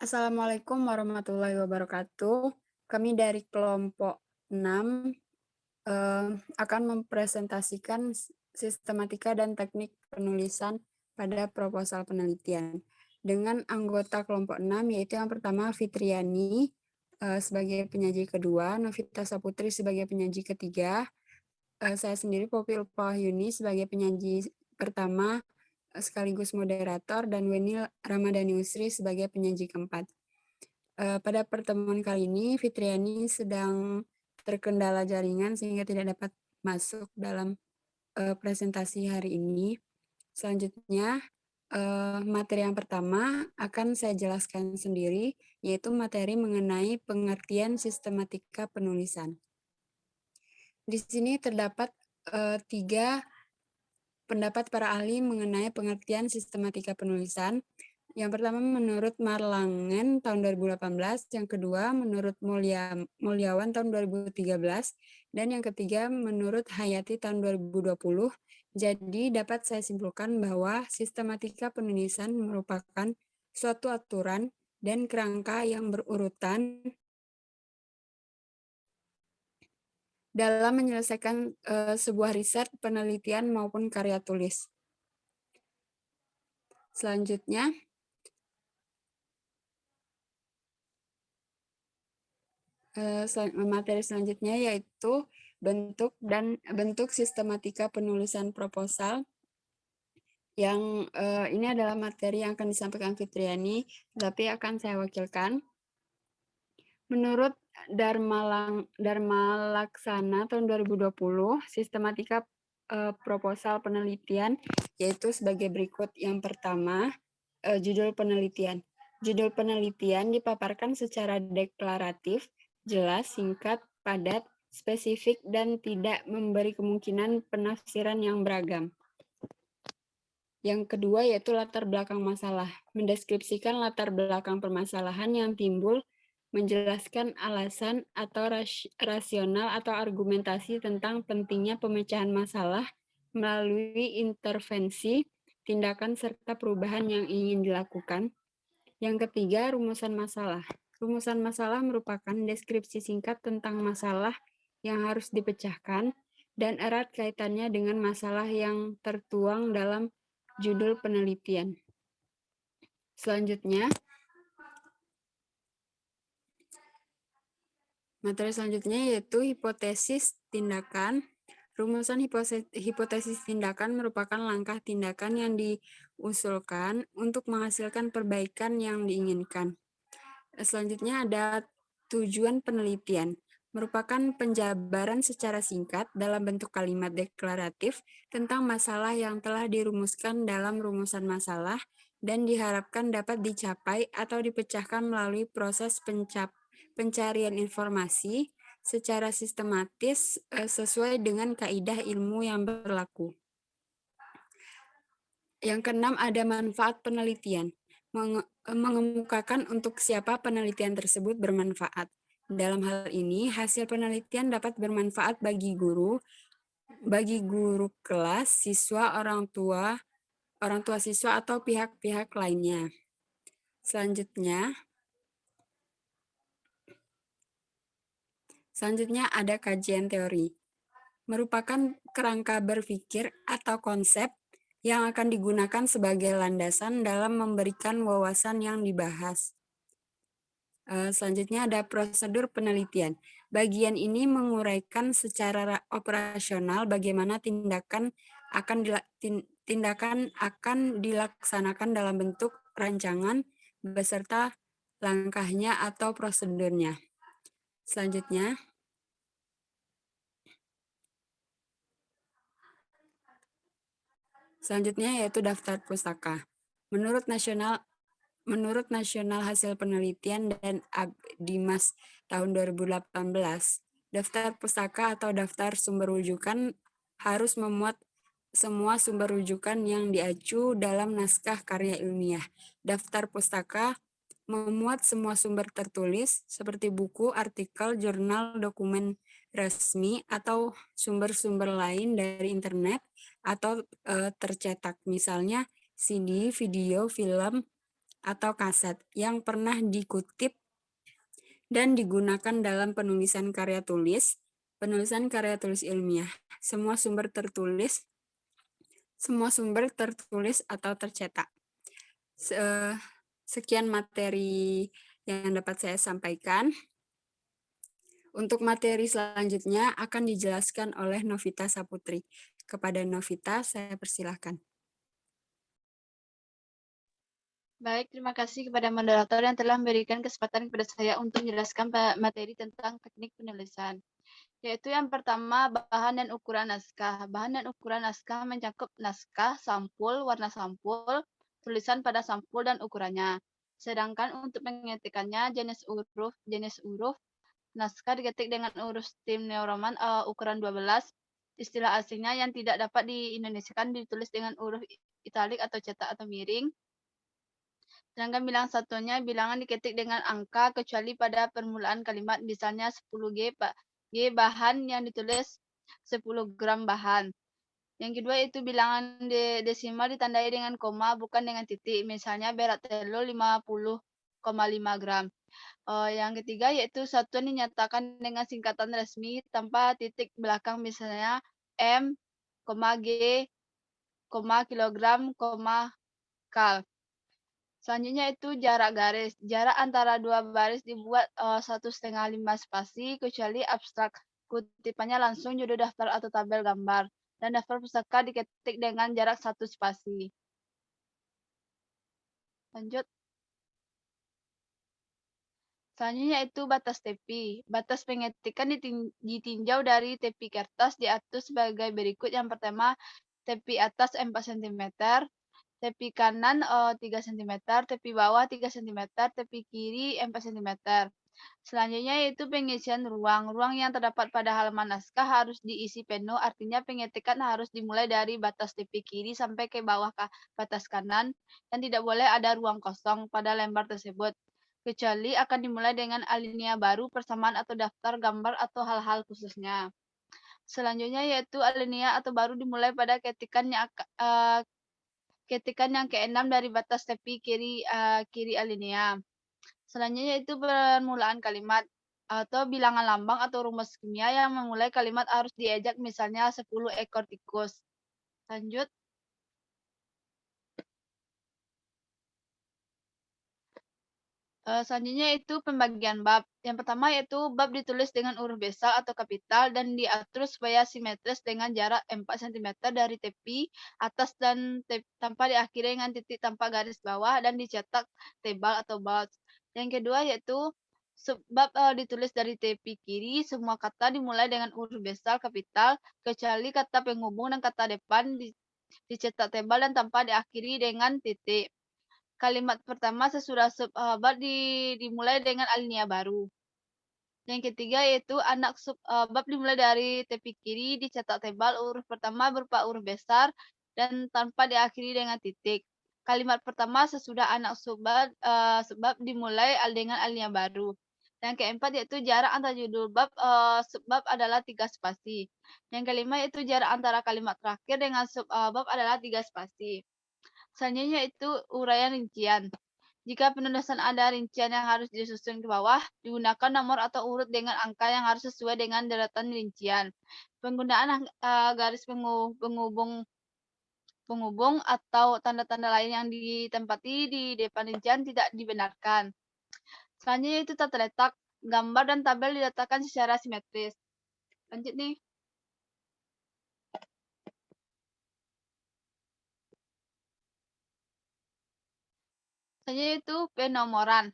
Assalamualaikum warahmatullahi wabarakatuh. Kami dari kelompok 6 akan mempresentasikan sistematika dan teknik penulisan pada proposal penelitian. Dengan anggota kelompok 6 yaitu yang pertama Fitriani sebagai penyaji kedua, Novita Saputri sebagai penyaji ketiga, saya sendiri Popil Wahyuni sebagai penyaji pertama sekaligus moderator, dan Weni Ramadhani Usri sebagai penyaji keempat. Pada pertemuan kali ini, Fitriani sedang terkendala jaringan sehingga tidak dapat masuk dalam presentasi hari ini. Selanjutnya, materi yang pertama akan saya jelaskan sendiri, yaitu materi mengenai pengertian sistematika penulisan. Di sini terdapat 3 pendapat para ahli mengenai pengertian sistematika penulisan. Yang pertama menurut Marlangen tahun 2018, yang kedua menurut Mulyawan tahun 2013, dan yang ketiga menurut Hayati tahun 2020. Jadi dapat saya simpulkan bahwa sistematika penulisan merupakan suatu aturan dan kerangka yang berurutan dalam menyelesaikan sebuah riset, penelitian, maupun karya tulis. Selanjutnya, materi selanjutnya yaitu bentuk sistematika penulisan proposal, yang ini adalah materi yang akan disampaikan Fitriani, tapi akan saya wakilkan. Menurut Dharma Laksana tahun 2020, sistematika proposal penelitian yaitu sebagai berikut. Yang pertama, judul penelitian. Judul penelitian dipaparkan secara deklaratif, jelas, singkat, padat, spesifik, dan tidak memberi kemungkinan penafsiran yang beragam. Yang kedua yaitu latar belakang masalah. Mendeskripsikan latar belakang permasalahan yang timbul, menjelaskan alasan atau rasional atau argumentasi tentang pentingnya pemecahan masalah melalui intervensi, tindakan, serta perubahan yang ingin dilakukan. Yang ketiga, rumusan masalah. Rumusan masalah merupakan deskripsi singkat tentang masalah yang harus dipecahkan dan erat kaitannya dengan masalah yang tertuang dalam judul penelitian. Selanjutnya, materi selanjutnya yaitu hipotesis tindakan. Rumusan hipotesis tindakan merupakan langkah tindakan yang diusulkan untuk menghasilkan perbaikan yang diinginkan. Selanjutnya ada tujuan penelitian. Merupakan penjabaran secara singkat dalam bentuk kalimat deklaratif tentang masalah yang telah dirumuskan dalam rumusan masalah dan diharapkan dapat dicapai atau dipecahkan melalui proses pencarian informasi secara sistematis sesuai dengan kaidah ilmu yang berlaku. Yang keenam ada manfaat penelitian. Mengemukakan untuk siapa penelitian tersebut bermanfaat. Dalam hal ini, hasil penelitian dapat bermanfaat bagi guru kelas, siswa, orang tua siswa, atau pihak-pihak lainnya. Selanjutnya ada kajian teori. Merupakan kerangka berpikir atau konsep yang akan digunakan sebagai landasan dalam memberikan wawasan yang dibahas. Selanjutnya ada prosedur penelitian. Bagian ini menguraikan secara operasional bagaimana tindakan akan dilaksanakan dalam bentuk rancangan beserta langkahnya atau prosedurnya. Selanjutnya yaitu daftar pustaka. Menurut nasional hasil penelitian dan Agdimas tahun 2018, daftar pustaka atau daftar sumber rujukan harus memuat semua sumber rujukan yang diacu dalam naskah karya ilmiah. Daftar pustaka memuat semua sumber tertulis seperti buku, artikel, jurnal, dokumen resmi, atau sumber-sumber lain dari internet atau tercetak, misalnya CD, video, film, atau kaset yang pernah dikutip dan digunakan dalam penulisan karya tulis ilmiah. Semua sumber tertulis atau tercetak. Sekian materi yang dapat saya sampaikan. Untuk materi selanjutnya akan dijelaskan oleh Novita Saputri. Kepada Novita, saya persilahkan. Baik, terima kasih kepada moderator yang telah memberikan kesempatan kepada saya untuk menjelaskan materi tentang teknik penulisan. Yaitu yang pertama, bahan dan ukuran naskah. Bahan dan ukuran naskah mencakup naskah, sampul, warna sampul, tulisan pada sampul dan ukurannya. Sedangkan untuk pengetikannya, jenis huruf, naskah diketik dengan huruf Times New Roman ukuran 12. Istilah asingnya yang tidak dapat diindonesiakan ditulis dengan huruf italik atau cetak atau miring. Sedangkan bilangan satunya bilangan diketik dengan angka kecuali pada permulaan kalimat, misalnya 10G bahan yang ditulis 10 gram bahan. Yang kedua itu bilangan desimal ditandai dengan koma bukan dengan titik, misalnya berat telur 50,5 gram. Yang ketiga yaitu satuan dinyatakan dengan singkatan resmi tanpa titik belakang, misalnya M, G, kilogram, kal. Selanjutnya itu jarak garis. Jarak antara dua baris dibuat 1,5 spasi, kecuali abstrak. Kutipannya langsung judul daftar atau tabel gambar. Dan daftar pusaka diketik dengan jarak 1 spasi. Lanjut. Selanjutnya itu batas tepi. Batas pengetikan ditinjau dari tepi kertas diatur sebagai berikut. Yang pertama, tepi atas 4 cm, tepi kanan 3 cm, tepi bawah 3 cm, tepi kiri 4 cm. Selanjutnya yaitu pengisian ruang. Ruang yang terdapat pada halaman naskah harus diisi penuh, artinya pengetikan harus dimulai dari batas tepi kiri sampai ke bawah batas kanan, dan tidak boleh ada ruang kosong pada lembar tersebut, kecuali akan dimulai dengan alinea baru, persamaan atau daftar gambar atau hal-hal khususnya. Selanjutnya yaitu alinea atau baru dimulai pada ketikan yang ke-6 dari batas tepi kiri alinea. Selanjutnya yaitu permulaan kalimat atau bilangan lambang atau rumus kimia yang memulai kalimat harus diejak, misalnya 10 ekor tikus. Lanjut. Selanjutnya itu pembagian bab. Yang pertama yaitu bab ditulis dengan huruf besar atau kapital dan diatur supaya simetris dengan jarak 4 cm dari tepi atas dan tanpa diakhiri dengan titik tanpa garis bawah dan dicetak tebal atau bold. Yang kedua yaitu subbab ditulis dari tepi kiri. Semua kata dimulai dengan huruf besar kapital kecuali kata penghubung dan kata depan dicetak tebal dan tanpa diakhiri dengan titik. Kalimat pertama sesudah subbab dimulai dengan alinea baru. Yang ketiga yaitu anak subbab dimulai dari tepi kiri, dicetak tebal, huruf pertama berupa huruf besar dan tanpa diakhiri dengan titik. Kalimat pertama sesudah anak subbab dimulai dengan alinea baru. Yang keempat yaitu jarak antara judul bab subbab adalah 3 spasi. Yang kelima yaitu jarak antara kalimat terakhir dengan subbab adalah 3 spasi. Selanjutnya itu uraian rincian. Jika penulisan ada rincian yang harus disusun ke bawah, digunakan nomor atau urut dengan angka yang harus sesuai dengan deretan rincian. Penggunaan garis penghubung atau tanda-tanda lain yang ditempati di depan rincian tidak dibenarkan. Selanjutnya itu tata letak. Gambar dan tabel diletakkan secara simetris. Lanjut nih. Selanjutnya itu penomoran.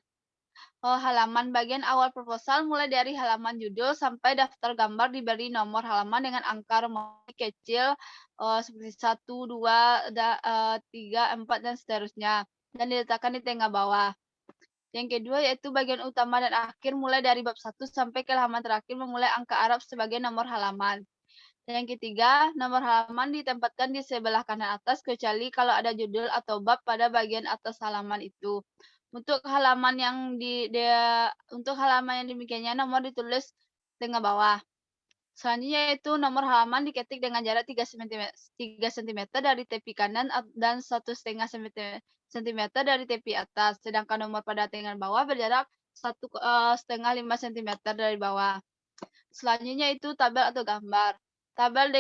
Halaman bagian awal proposal mulai dari halaman judul sampai daftar gambar diberi nomor halaman dengan angka romawi kecil seperti 1, 2, 3, 4 dan seterusnya, dan diletakkan di tengah bawah. Yang kedua yaitu bagian utama dan akhir mulai dari bab 1 sampai ke halaman terakhir memulai angka Arab sebagai nomor halaman. Dan yang ketiga, nomor halaman ditempatkan di sebelah kanan atas kecuali kalau ada judul atau bab pada bagian atas halaman itu. Untuk halaman yang demikiannya nomor ditulis tengah bawah. Selanjutnya yaitu nomor halaman diketik dengan jarak 3 cm dari tepi kanan dan 1,5 cm dari tepi atas. Sedangkan nomor pada dengan bawah berjarak 1,5 cm dari bawah. Selanjutnya itu tabel atau gambar. Tabel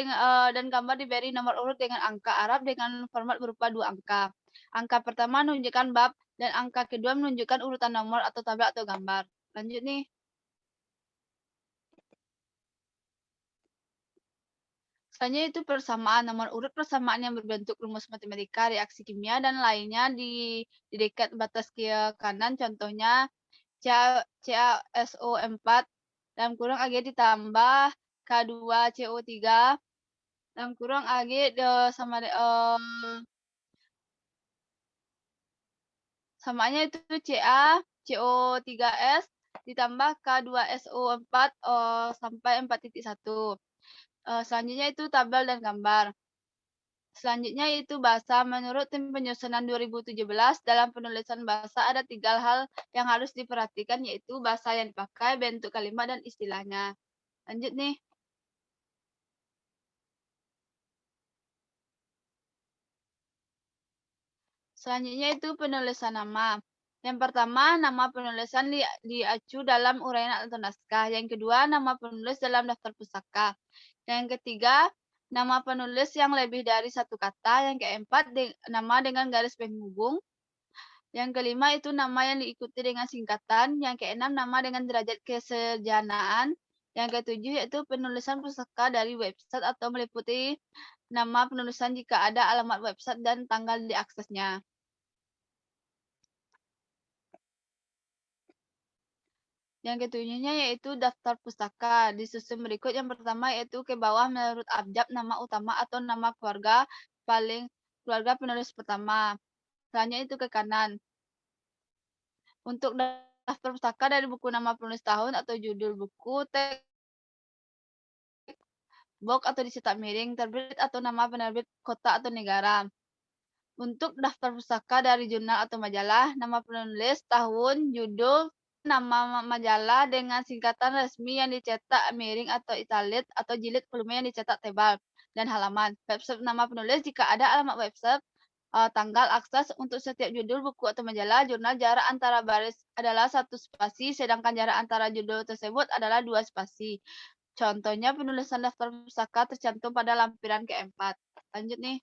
dan gambar diberi nomor urut dengan angka Arab dengan format berupa 2 angka. Angka pertama menunjukkan bab dan angka kedua menunjukkan urutan nomor atau tabel atau gambar. Lanjut nih. Selanjutnya itu persamaan nomor urut persamaan yang berbentuk rumus matematika, reaksi kimia, dan lainnya di dekat batas kiri kanan. Contohnya CaSO4 dalam kurung Ag ditambah K2CO3 dalam kurung Ag samaannya itu CaCO3S ditambah K2SO4 sampai 4.1. Selanjutnya itu tabel dan gambar. Selanjutnya itu bahasa. Menurut tim penyusunan 2017, dalam penulisan bahasa ada 3 hal yang harus diperhatikan, yaitu bahasa yang dipakai, bentuk kalimat, dan istilahnya. Lanjut nih. Selanjutnya itu penulisan nama. Yang pertama, nama penulisan diacu dalam uraian atau naskah. Yang kedua, nama penulis dalam daftar pustaka. Yang ketiga, nama penulis yang lebih dari satu kata. Yang keempat, nama dengan garis penghubung. Yang kelima itu nama yang diikuti dengan singkatan. Yang keenam, nama dengan derajat kesederhanaan. Yang ketujuh yaitu penulisan pustaka dari website atau meliputi nama penulisan jika ada alamat website dan tanggal diaksesnya. Yang ketujuhnya yaitu daftar pustaka. Disusun berikut. Yang pertama yaitu ke bawah menurut abjad nama utama atau nama keluarga keluarga penulis pertama. Selanjutnya itu ke kanan. Untuk daftar pustaka dari buku nama penulis tahun atau judul buku, teks box atau dicetak miring, terbit atau nama penerbit kota atau negara. Untuk daftar pustaka dari jurnal atau majalah, nama penulis, tahun, judul, nama majalah dengan singkatan resmi yang dicetak miring atau italit atau jilid volume yang dicetak tebal, dan halaman. Website nama penulis jika ada alamat website, tanggal akses. Untuk setiap judul buku atau majalah, jurnal, jarak antara baris adalah 1 spasi, sedangkan jarak antara judul tersebut adalah 2 spasi. Contohnya penulisan daftar pustaka tercantum pada lampiran keempat. Lanjut nih.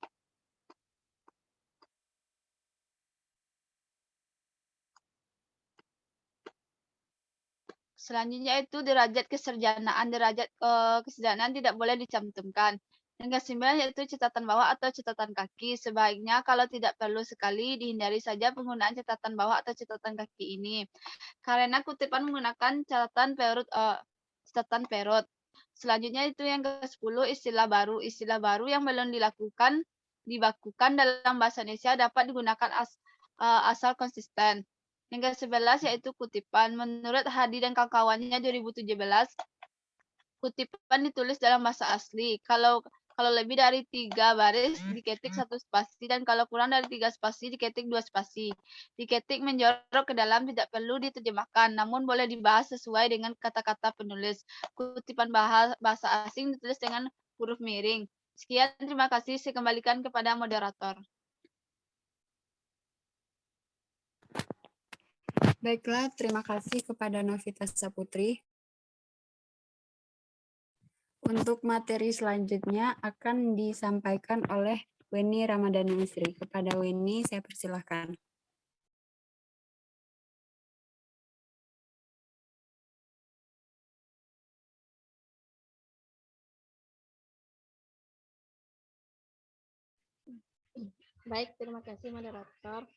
Selanjutnya itu derajat kesederhanaan. Derajat kesederhanaan tidak boleh dicantumkan. Yang kesembilan yaitu catatan bawah atau catatan kaki. Sebaiknya kalau tidak perlu sekali, dihindari saja penggunaan catatan bawah atau catatan kaki ini. Karena kutipan menggunakan catatan perut. Selanjutnya itu yang ke-10, istilah baru. Istilah baru yang belum dibakukan dalam bahasa Indonesia dapat digunakan asal konsisten. Yang ke-11 yaitu kutipan. Menurut Hadi dan kawan-kawannya 2017, kutipan ditulis dalam bahasa asli. Kalau lebih dari 3 baris diketik 1 spasi, dan kalau kurang dari 3 spasi diketik 2 spasi. Diketik menjorok ke dalam, tidak perlu diterjemahkan, namun boleh dibahas sesuai dengan kata-kata penulis. Kutipan bahasa asing ditulis dengan huruf miring. Sekian, terima kasih. Saya kembalikan kepada moderator. Baiklah, terima kasih kepada Novita Saputri. Untuk materi selanjutnya akan disampaikan oleh Weni Ramadhani Isri. Kepada Weni, saya persilahkan. Baik, terima kasih moderator.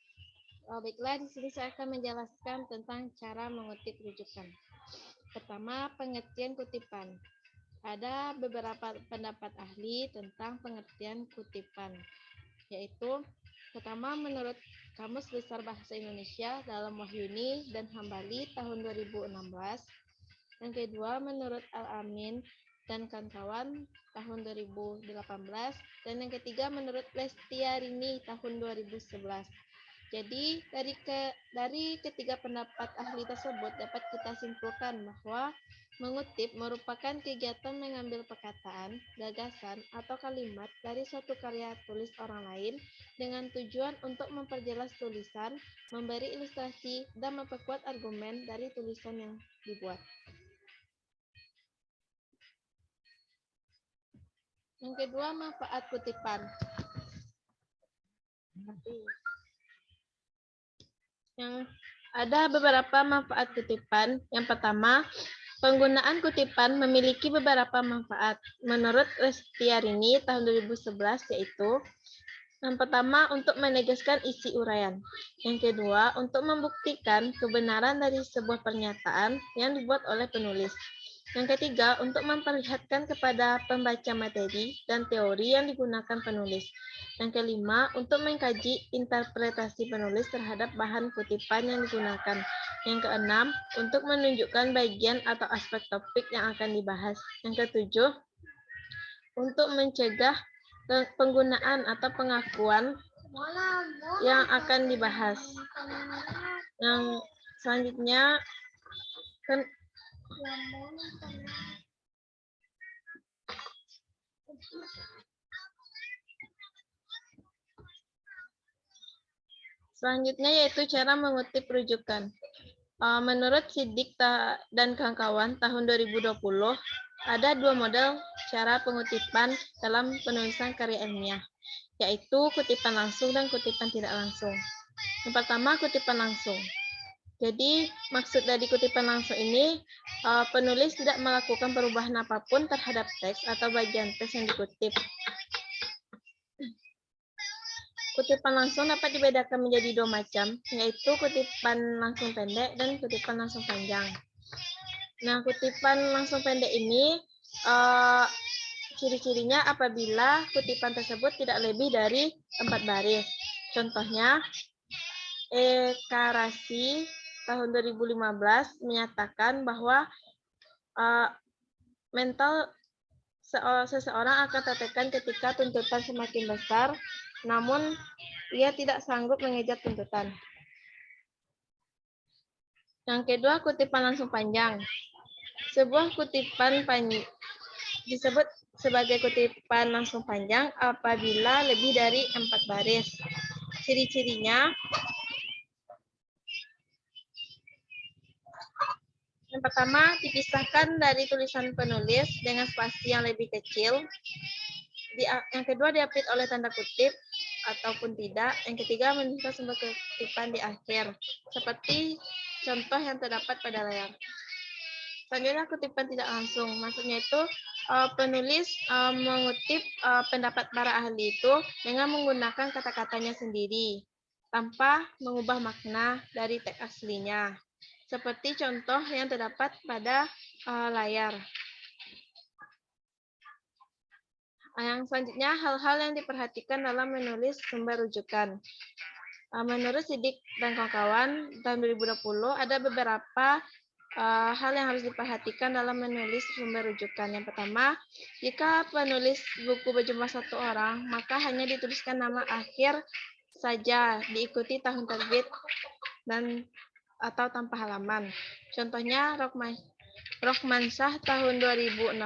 Baiklah, di sini saya akan menjelaskan tentang cara mengutip rujukan. Pertama, pengertian kutipan. Ada beberapa pendapat ahli tentang pengertian kutipan, yaitu pertama, menurut Kamus Besar Bahasa Indonesia dalam Wahyuni dan Hambali tahun 2016. Yang kedua, menurut Al-Amin dan kawan-kawan tahun 2018. Dan yang ketiga, menurut Lestiarini tahun 2011. Jadi dari ketiga pendapat ahli tersebut dapat kita simpulkan bahwa Mengutip merupakan kegiatan mengambil perkataan, gagasan, atau kalimat dari suatu karya tulis orang lain dengan tujuan untuk memperjelas tulisan, memberi ilustrasi, dan memperkuat argumen dari tulisan yang dibuat. Yang kedua, manfaat kutipan. Yang ada beberapa manfaat kutipan. Yang pertama, penggunaan kutipan memiliki beberapa manfaat. Menurut Restiarini tahun 2011 yaitu yang pertama, untuk menegaskan isi uraian. Yang kedua, untuk membuktikan kebenaran dari sebuah pernyataan yang dibuat oleh penulis. Yang ketiga, untuk memperlihatkan kepada pembaca materi dan teori yang digunakan penulis. Yang kelima, untuk mengkaji interpretasi penulis terhadap bahan kutipan yang digunakan. Yang keenam, untuk menunjukkan bagian atau aspek topik yang akan dibahas. Yang ketujuh, untuk mencegah penggunaan atau pengakuan yang akan dibahas. Yang selanjutnya, yaitu cara mengutip rujukan. Menurut Siddiq dan kawan-kawan tahun 2020, ada dua model cara pengutipan dalam penulisan karya ilmiah, yaitu kutipan langsung dan kutipan tidak langsung. Yang pertama, kutipan langsung. Jadi, maksud dari kutipan langsung ini, penulis tidak melakukan perubahan apapun terhadap teks atau bagian teks yang dikutip. Kutipan langsung dapat dibedakan menjadi dua macam, yaitu kutipan langsung pendek dan kutipan langsung panjang. Nah, kutipan langsung pendek ini ciri-cirinya apabila kutipan tersebut tidak lebih dari 4 baris. Contohnya, Ekarasi tahun 2015 menyatakan bahwa mental seseorang akan tertekan ketika tuntutan semakin besar, namun ia tidak sanggup mengejar tuntutan. Yang kedua, kutipan langsung panjang. Sebuah kutipan disebut sebagai kutipan langsung panjang apabila lebih dari 4 baris. Ciri-cirinya, yang pertama, dipisahkan dari tulisan penulis dengan spasi yang lebih kecil. Yang kedua, diapit oleh tanda kutip ataupun tidak. Yang ketiga, menyimpan sumber kutipan di akhir, seperti contoh yang terdapat pada layar. Selanjutnya, kutipan tidak langsung. Maksudnya itu, penulis mengutip pendapat para ahli itu dengan menggunakan kata-katanya sendiri, tanpa mengubah makna dari teks aslinya. Seperti contoh yang terdapat pada layar. Yang selanjutnya, hal-hal yang diperhatikan dalam menulis sumber rujukan. Menurut Siddiq dan kawan-kawan, tahun 2020 ada beberapa hal yang harus diperhatikan dalam menulis sumber rujukan. Yang pertama, jika penulis buku berjumlah 1 orang, maka hanya dituliskan nama akhir saja, diikuti tahun terbit atau tanpa halaman. Contohnya Rohmansyah tahun 2016,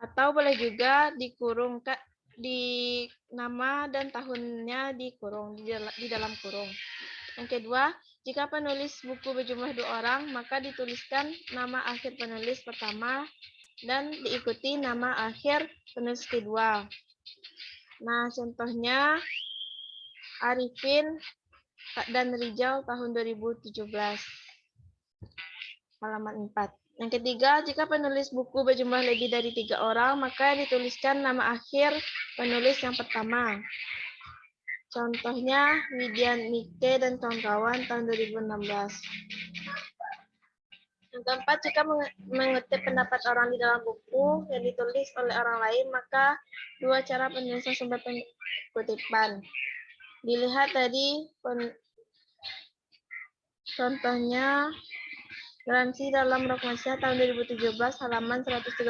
atau boleh juga dikurung di nama dan tahunnya dikurung di dalam kurung. Yang kedua, jika penulis buku berjumlah 2 orang, maka dituliskan nama akhir penulis pertama dan diikuti nama akhir penulis kedua. Nah, contohnya Arifin dan Rijal tahun 2017, halaman 4. Yang ketiga, jika penulis buku berjumlah lebih dari 3 orang, maka dituliskan nama akhir penulis yang pertama. Contohnya Widian Nike dan kawan-kawan tahun 2016. Yang keempat, jika mengutip pendapat orang di dalam buku yang ditulis oleh orang lain, maka dua cara penulisan sumber kutipan. Dilihat dari contohnya Garansi dalam Rohmansyah tahun 2017 halaman 135.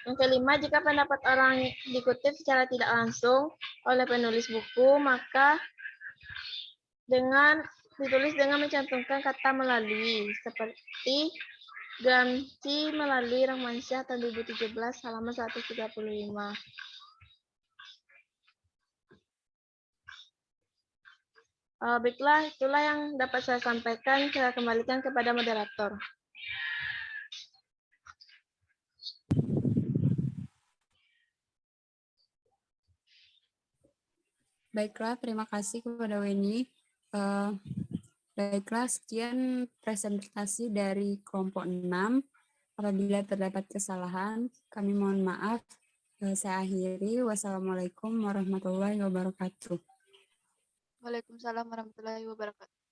Yang kelima, jika pendapat orang dikutip secara tidak langsung oleh penulis buku, maka dengan ditulis dengan mencantumkan kata melalui, seperti Gramsci melalui Rahmansyah tahun 2017 halaman 135. Baiklah, itulah yang dapat saya sampaikan. Saya kembalikan kepada moderator. Baiklah, terima kasih kepada Weni. Baiklah, sekian presentasi dari kelompok 6. Apabila terdapat kesalahan, kami mohon maaf. Saya akhiri. Wassalamualaikum warahmatullahi wabarakatuh. Waalaikumsalam warahmatullahi wabarakatuh.